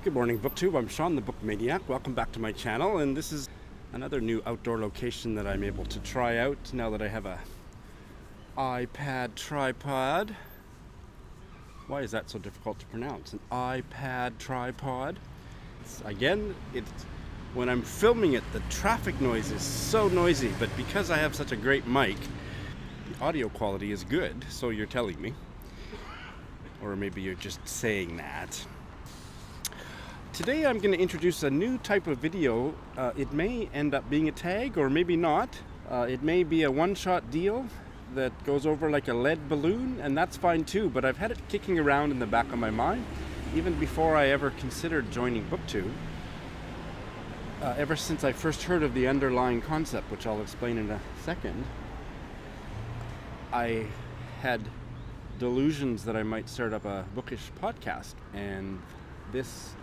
Good morning, BookTube. I'm Sean, the Book Maniac. Welcome back to my channel, and this is another new outdoor location that I'm able to try out now that I have a iPad tripod. Why is that so difficult to pronounce? An iPad tripod. When I'm filming it, the traffic noise is so noisy, but because I have such a great mic, the audio quality is good, so you're telling me. Or maybe you're just saying that. Today I'm going to introduce a new type of video. It may end up being a tag or maybe not. It may be a one-shot deal that goes over like a lead balloon, and that's fine too, but I've had it kicking around in the back of my mind even before I ever considered joining BookTube. Ever since I first heard of the underlying concept, which I'll explain in a second, I had delusions that I might start up a bookish podcast, and this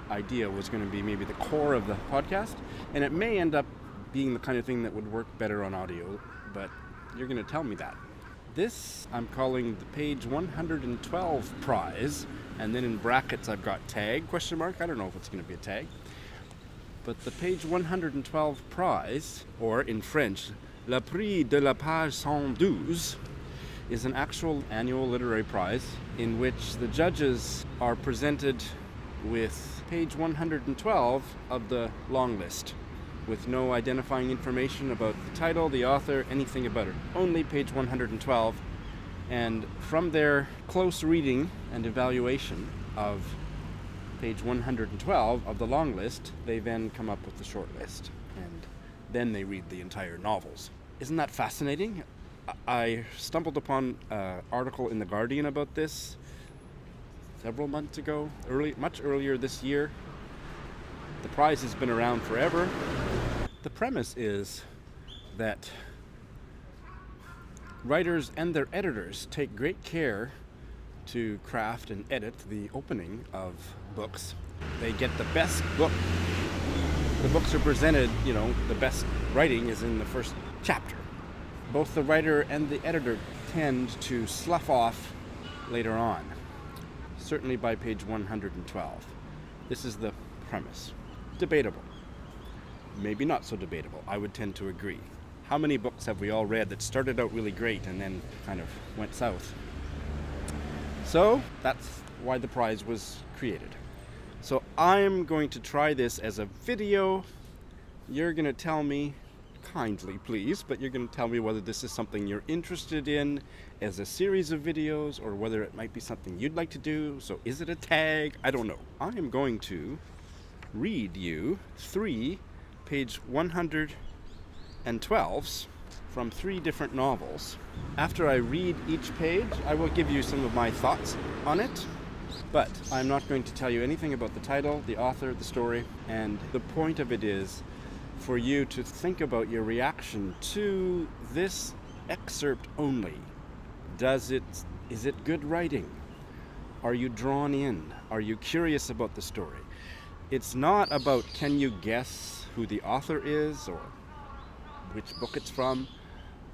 idea was going to be maybe the core of the podcast, and it may end up being the kind of thing that would work better on audio, but you're going to tell me that. This I'm calling the page 112 prize, and then in brackets I've got tag, ? I don't know if it's going to be a tag. But the page 112 prize, or in French, le Prix de la page 112, is an actual annual literary prize in which the judges are presented with page 112 of the long list, with no identifying information about the title, the author, anything about it. Only page 112. And from their close reading and evaluation of page 112 of the long list, they then come up with the short list. And then they read the entire novels. Isn't that fascinating? I stumbled upon an article in The Guardian about this several months ago, much earlier this year. The prize has been around forever. The premise is that writers and their editors take great care to craft and edit the opening of books. They get the best book. The books are presented, the best writing is in the first chapter. Both the writer and the editor tend to slough off later on. Certainly by page 112. This is the premise. Debatable. Maybe not so debatable. I would tend to agree. How many books have we all read that started out really great and then kind of went south? So that's why the prize was created. So I'm going to try this as a video. You're going to tell me, kindly please, but you're going to tell me whether this is something you're interested in as a series of videos, or whether it might be something you'd like to do. So is it a tag? I don't know. I am going to read you 3 page 112s from 3 different novels. After I read each page, I will give you some of my thoughts on it, but I'm not going to tell you anything about the title, the author, the story, and the point of it is for you to think about your reaction to this excerpt only. Is it good writing? Are you drawn in? Are you curious about the story? It's not about can you guess who the author is or which book it's from.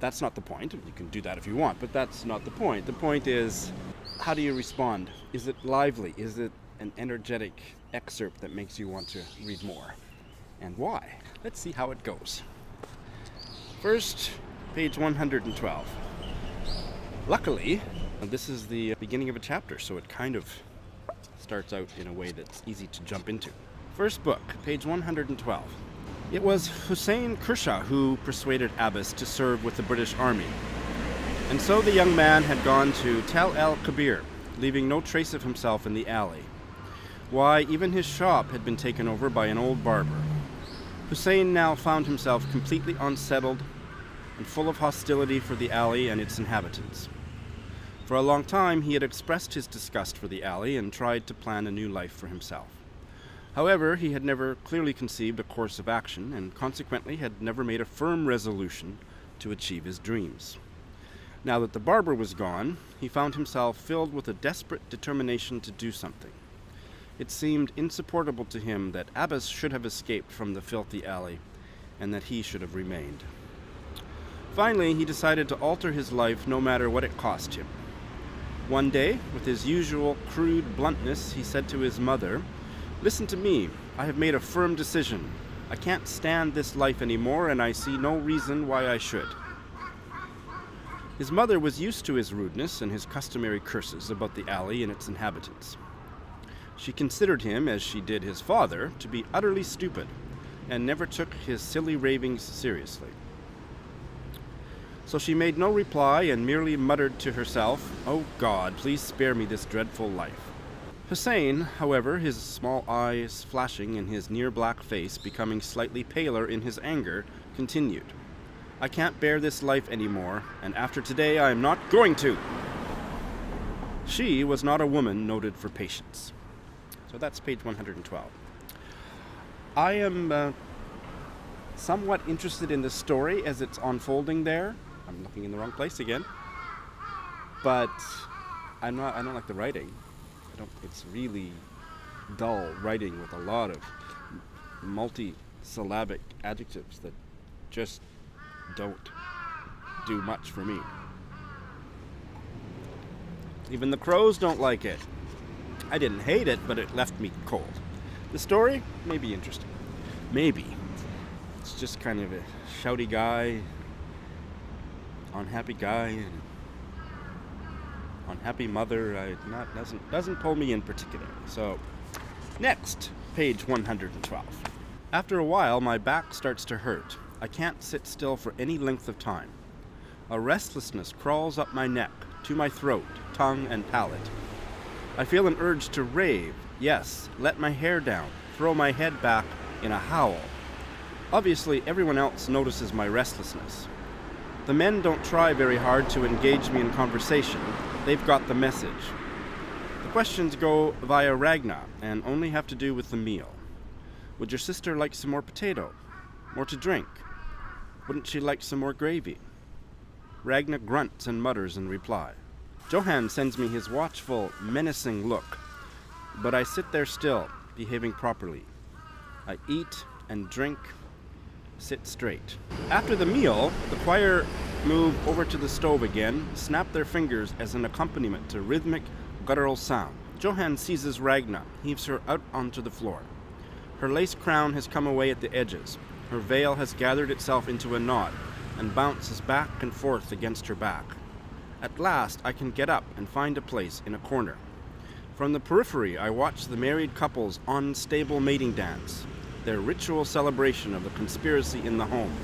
That's not the point. You can do that if you want, but that's not the point. The point is, how do you respond? Is it lively? Is it an energetic excerpt that makes you want to read more? And why? Let's see how it goes. First, page 112. Luckily, this is the beginning of a chapter, so it kind of starts out in a way that's easy to jump into. First book, page 112. It was Hussein Kershaw who persuaded Abbas to serve with the British Army. And so the young man had gone to Tel el-Kebir, leaving no trace of himself in the alley. Why, even his shop had been taken over by an old barber. Hussein now found himself completely unsettled and full of hostility for the alley and its inhabitants. For a long time he had expressed his disgust for the alley and tried to plan a new life for himself. However, he had never clearly conceived a course of action, and consequently had never made a firm resolution to achieve his dreams. Now that the barber was gone, he found himself filled with a desperate determination to do something. It seemed insupportable to him that Abbas should have escaped from the filthy alley, and that he should have remained. Finally, he decided to alter his life no matter what it cost him. One day, with his usual crude bluntness, he said to his mother, Listen to me. I have made a firm decision. I can't stand this life anymore, and I see no reason why I should." His mother was used to his rudeness and his customary curses about the alley and its inhabitants. She considered him, as she did his father, to be utterly stupid, and never took his silly ravings seriously. So she made no reply and merely muttered to herself, "Oh God, please spare me this dreadful life." Hussein, however, his small eyes flashing and his near-black face becoming slightly paler in his anger, continued, "I can't bear this life anymore, and after today I am not going to." She was not a woman noted for patience. So that's page 112. I am somewhat interested in the story as it's unfolding there. I'm looking in the wrong place again. But I don't like the writing. It's really dull writing with a lot of multi-syllabic adjectives that just don't do much for me. Even the crows don't like it. I didn't hate it, but it left me cold. The story may be interesting. Maybe. It's just kind of a shouty guy, unhappy guy, and unhappy mother. Doesn't pull me in particular. So, next, page 112. After a while, my back starts to hurt. I can't sit still for any length of time. A restlessness crawls up my neck, to my throat, tongue, and palate. I feel an urge to rave, yes, let my hair down, throw my head back in a howl. Obviously, everyone else notices my restlessness. The men don't try very hard to engage me in conversation. They've got the message. The questions go via Ragna and only have to do with the meal. Would your sister like some more potato? More to drink? Wouldn't she like some more gravy? Ragna grunts and mutters in reply. Johann sends me his watchful, menacing look, but I sit there still, behaving properly. I eat and drink, sit straight. After the meal, the choir move over to the stove again, snap their fingers as an accompaniment to rhythmic, guttural sound. Johann seizes Ragna, heaves her out onto the floor. Her lace crown has come away at the edges. Her veil has gathered itself into a knot and bounces back and forth against her back. At last, I can get up and find a place in a corner. From the periphery, I watch the married couple's unstable mating dance, their ritual celebration of the conspiracy in the home.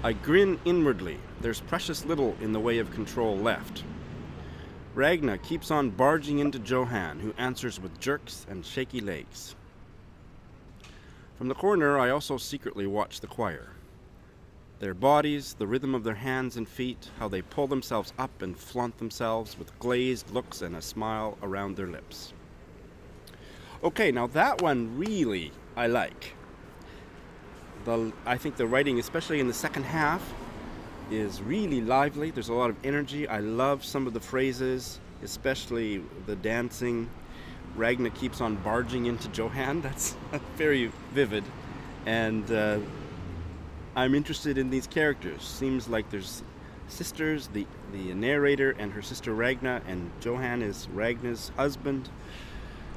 I grin inwardly. There's precious little in the way of control left. Ragna keeps on barging into Johann, who answers with jerks and shaky legs. From the corner, I also secretly watch the choir. Their bodies, the rhythm of their hands and feet, how they pull themselves up and flaunt themselves with glazed looks and a smile around their lips. Okay, now that one really I like. I think the writing, especially in the second half, is really lively. There's a lot of energy. I love some of the phrases, especially the dancing. Ragna keeps on barging into Johann. That's very vivid. And I'm interested in these characters. Seems like there's sisters, the narrator and her sister Ragna, and Johann is Ragna's husband.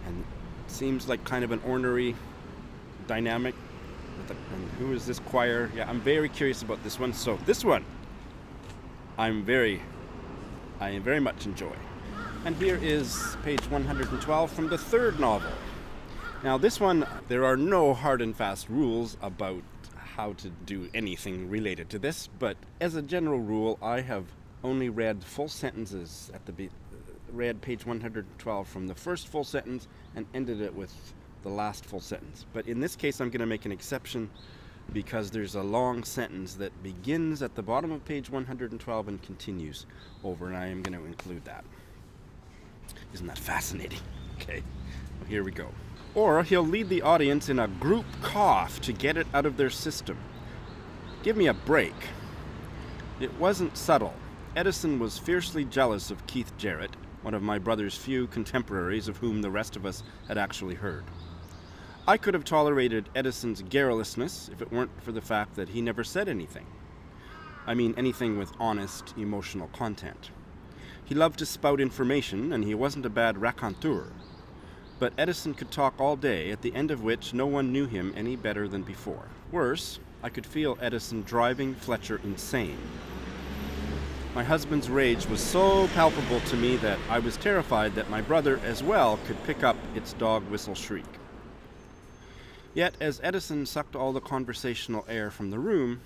And it seems like kind of an ornery dynamic. And who is this choir? Yeah, I'm very curious about this one. So this one, I very much enjoy. And here is page 112 from the third novel. Now this one, there are no hard and fast rules about how to do anything related to this, but as a general rule, I have only read full sentences read page 112 from the first full sentence and ended it with the last full sentence. But in this case, I'm going to make an exception because there's a long sentence that begins at the bottom of page 112 and continues over, and I am going to include that. Isn't that fascinating? Okay, well, here we go. Or he'll lead the audience in a group cough to get it out of their system. Give me a break. It wasn't subtle. Edison was fiercely jealous of Keith Jarrett, one of my brother's few contemporaries of whom the rest of us had actually heard. I could have tolerated Edison's garrulousness if it weren't for the fact that he never said anything. I mean anything with honest, emotional content. He loved to spout information, and he wasn't a bad raconteur. But Edison could talk all day, at the end of which no one knew him any better than before. Worse, I could feel Edison driving Fletcher insane. My husband's rage was so palpable to me that I was terrified that my brother as well could pick up its dog whistle shriek. Yet, as Edison sucked all the conversational air from the room,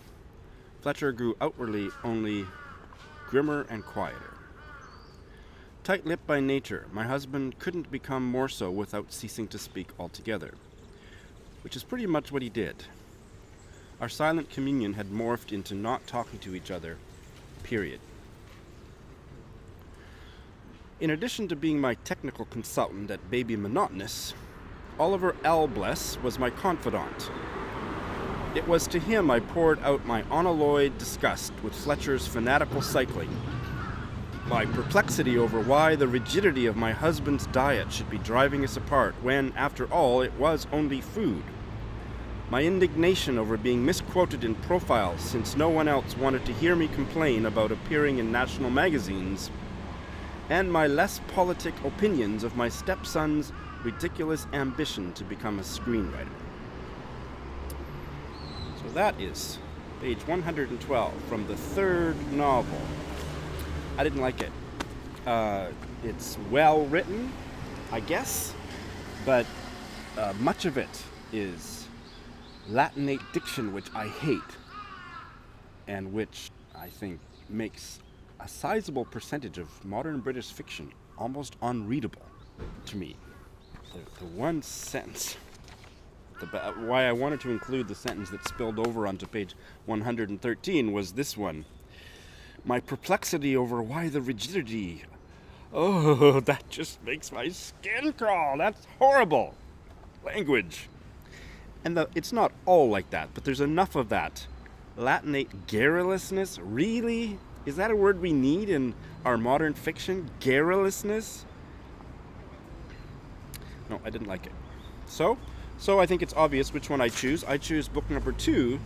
Fletcher grew outwardly only grimmer and quieter. Tight-lipped by nature, my husband couldn't become more so without ceasing to speak altogether, which is pretty much what he did. Our silent communion had morphed into not talking to each other, period. In addition to being my technical consultant at Baby Monotonous, Oliver Albless was my confidant. It was to him I poured out my unalloyed disgust with Fletcher's fanatical cycling, my perplexity over why the rigidity of my husband's diet should be driving us apart when, after all, it was only food, my indignation over being misquoted in profiles since no one else wanted to hear me complain about appearing in national magazines, and my less politic opinions of my stepson's ridiculous ambition to become a screenwriter. So that is page 112 from the third novel. I didn't like it. It's well written, I guess, but much of it is Latinate diction, which I hate, and which I think makes a sizable percentage of modern British fiction almost unreadable to me. The one sentence, why I wanted to include the sentence that spilled over onto page 113 was this one. My perplexity over why the rigidity. Oh, that just makes my skin crawl. That's horrible language. And it's not all like that, but there's enough of that. Latinate garrulousness? Really? Is that a word we need in our modern fiction? Garrulousness? No, I didn't like it. So I think it's obvious which one I choose. I choose book number 2,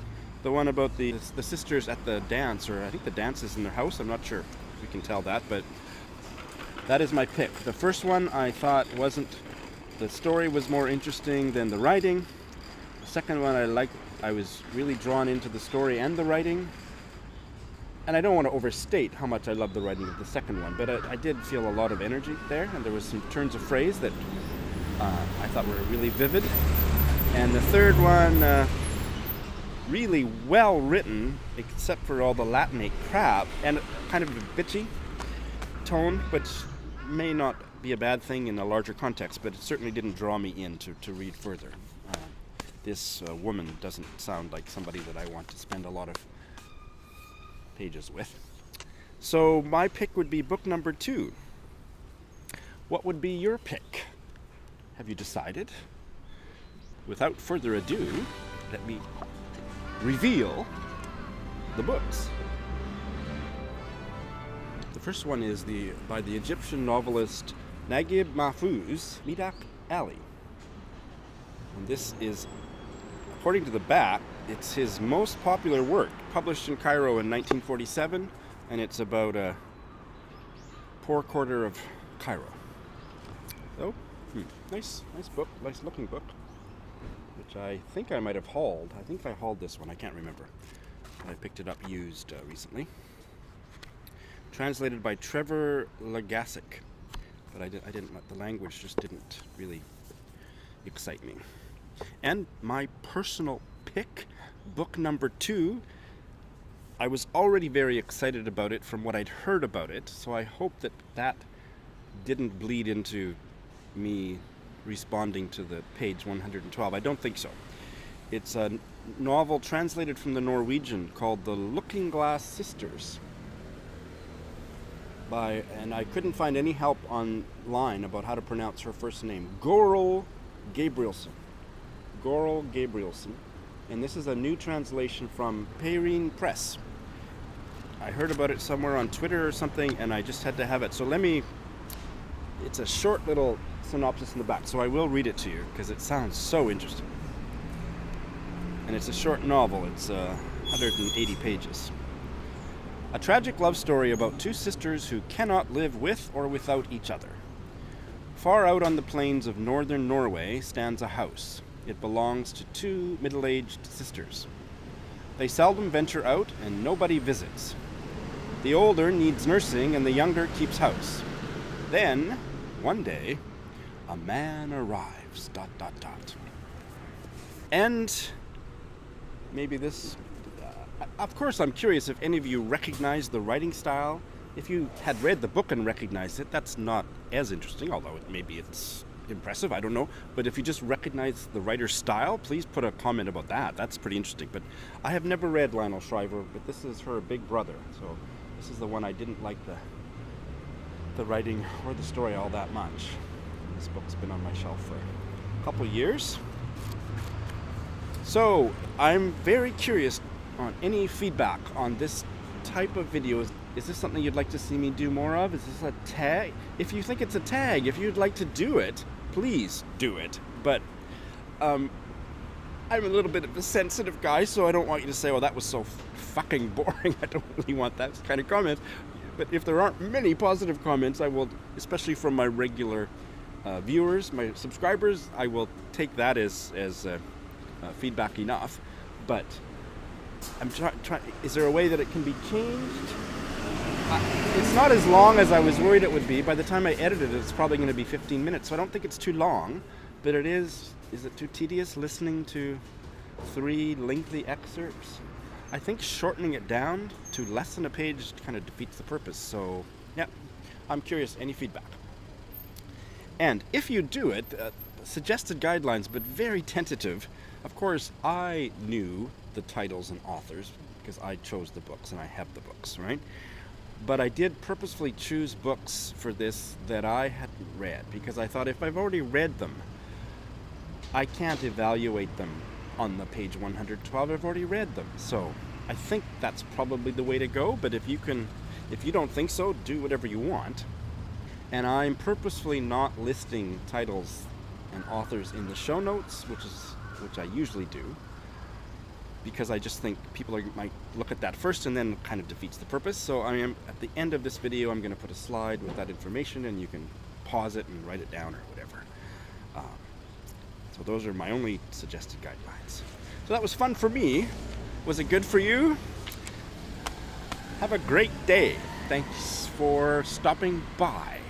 the one about the sisters at the dance, or I think the dance is in their house. I'm not sure if you can tell that, but that is my pick. The first one I thought the story was more interesting than the writing. The second one I was really drawn into the story and the writing. And I don't want to overstate how much I love the writing of the second one, but I did feel a lot of energy there, and there was some turns of phrase that I thought were really vivid. And the third one, really well written, except for all the Latinate crap, and kind of a bitchy tone, which may not be a bad thing in a larger context, but it certainly didn't draw me in to read further. This woman doesn't sound like somebody that I want to spend a lot of pages with. So my pick would be book number 2. What would be your pick? Have you decided? Without further ado, let me reveal the books. The first one is by the Egyptian novelist Naguib Mahfouz, Midak Ali. And this is, according to the back, it's his most popular work, published in Cairo in 1947, and it's about a poor quarter of Cairo. So, nice book, nice looking book, which I think I might have hauled. I think I hauled this one, I can't remember. I picked it up used recently. Translated by Trevor Lagassic, but the language just didn't really excite me. And my personal pick, book number 2, I was already very excited about it from what I'd heard about it, so I hope that didn't bleed into me responding to the page 112. I don't think so. It's a novel translated from the Norwegian called The Looking Glass Sisters. And I couldn't find any help online about how to pronounce her first name. Gorel Gabrielsen. And this is a new translation from Press. I heard about it somewhere on Twitter or something, and I just had to have it. So it's a short little synopsis in the back, so I will read it to you because it sounds so interesting. And it's a short novel. It's 180 pages. A tragic love story about two sisters who cannot live with or without each other. Far out on the plains of northern Norway stands a house. It belongs to two middle-aged sisters. They seldom venture out and nobody visits. The older needs nursing and the younger keeps house. Then, one day, a man arrives, ... And maybe this... of course, I'm curious if any of you recognize the writing style. If you had read the book and recognized it, that's not as interesting, although maybe it's impressive, I don't know. But if you just recognize the writer's style, please put a comment about that. That's pretty interesting. But I have never read Lionel Shriver, but this is her big brother. So this is the one I didn't like the writing or the story all that much. This book's been on my shelf for a couple years. So I'm very curious on any feedback on this type of videos. Is this something you'd like to see me do more of? Is this a tag? If you think it's a tag, if you'd like to do it, please do it. But I'm a little bit of a sensitive guy, so I don't want you to say, "Oh, that was so fucking boring." I don't really want that kind of comment. But if there aren't many positive comments, I will, especially from my regular viewers, my subscribers, I will take that as feedback enough. But I'm trying. Is there a way that it can be changed? It's not as long as I was worried it would be. By the time I edited it, it's probably going to be 15 minutes, so I don't think it's too long. But it is it too tedious listening to 3 lengthy excerpts? I think shortening it down to less than a page kind of defeats the purpose. So, yeah, I'm curious, any feedback? And if you do it, suggested guidelines, but very tentative. Of course, I knew the titles and authors because I chose the books and I have the books, right? But I did purposefully choose books for this that I hadn't read because I thought if I've already read them, I can't evaluate them on the page 112. I've already read them. So I think that's probably the way to go. But if you don't think so, do whatever you want. And I'm purposefully not listing titles and authors in the show notes, which I usually do, because I just think people might look at that first and then kind of defeats the purpose. So at the end of this video, I'm going to put a slide with that information and you can pause it and write it down or whatever. So those are my only suggested guidelines. So that was fun for me. Was it good for you? Have a great day. Thanks for stopping by.